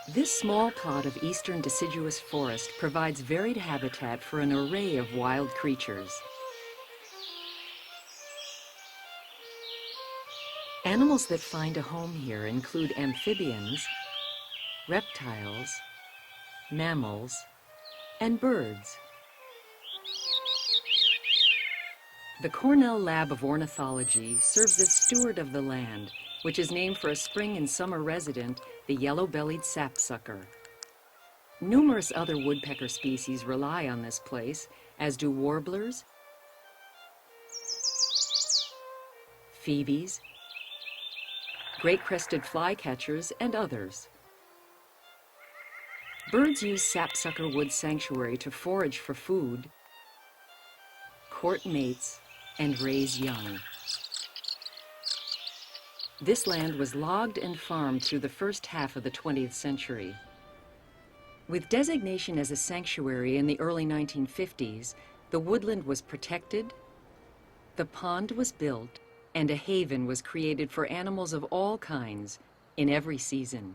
This small plot of eastern deciduous forest provides varied habitat for an array of wild creatures. Animals that find a home here include amphibians, reptiles, mammals, and birds. The Cornell Lab of Ornithology serves as steward of the land, which is named for a spring and summer resident, the yellow-bellied sapsucker. Numerous other woodpecker species rely on this place, as do warblers, phoebes, great-crested flycatchers, and others. Birds use Sapsucker Woods Sanctuary to forage for food, court mates, and raise young. This land was logged and farmed through the first half of the 20th century. With designation as a sanctuary in the early 1950s, the woodland was protected, the pond was built, and a haven was created for animals of all kinds in every season.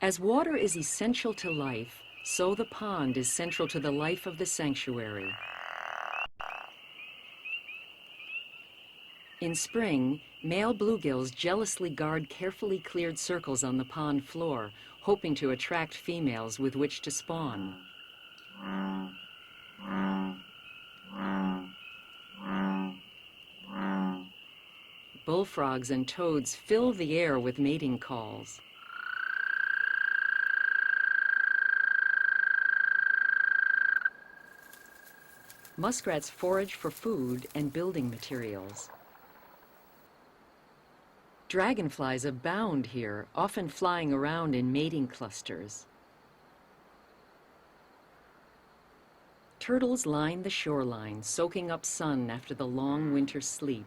As water is essential to life, so the pond is central to the life of the sanctuary. In spring, male bluegills jealously guard carefully cleared circles on the pond floor, hoping to attract females with which to spawn. Bullfrogs and toads fill the air with mating calls. Muskrats forage for food and building materials. Dragonflies abound here, often flying around in mating clusters. Turtles line the shoreline, soaking up sun after the long winter sleep.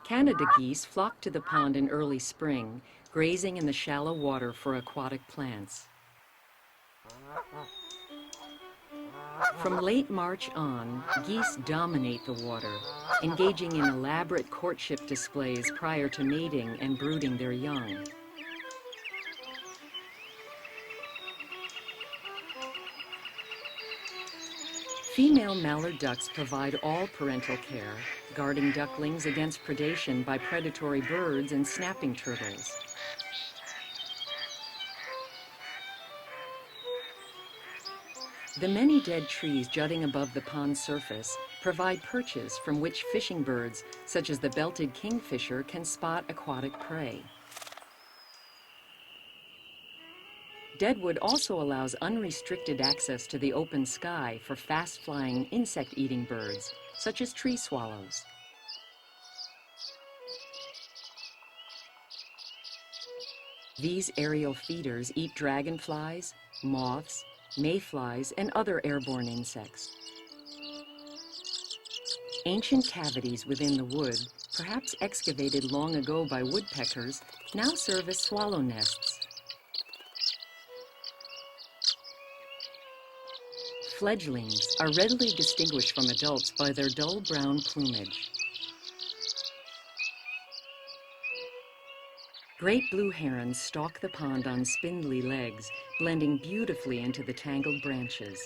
Canada geese flock to the pond in early spring, grazing in the shallow water for aquatic plants. From late March on, geese dominate the water, engaging in elaborate courtship displays prior to mating and brooding their young. Female mallard ducks provide all parental care, guarding ducklings against predation by predatory birds and snapping turtles. The many dead trees jutting above the pond's surface provide perches from which fishing birds, such as the belted kingfisher, can spot aquatic prey. Deadwood also allows unrestricted access to the open sky for fast-flying, insect-eating birds, such as tree swallows. These aerial feeders eat dragonflies, moths, mayflies, and other airborne insects. Ancient cavities within the wood, perhaps excavated long ago by woodpeckers, now serve as swallow nests. Fledglings are readily distinguished from adults by their dull brown plumage. Great blue herons stalk the pond on spindly legs, blending beautifully into the tangled branches.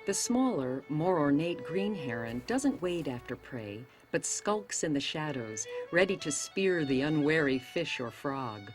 The smaller, more ornate green heron doesn't wade after prey, but skulks in the shadows, ready to spear the unwary fish or frog.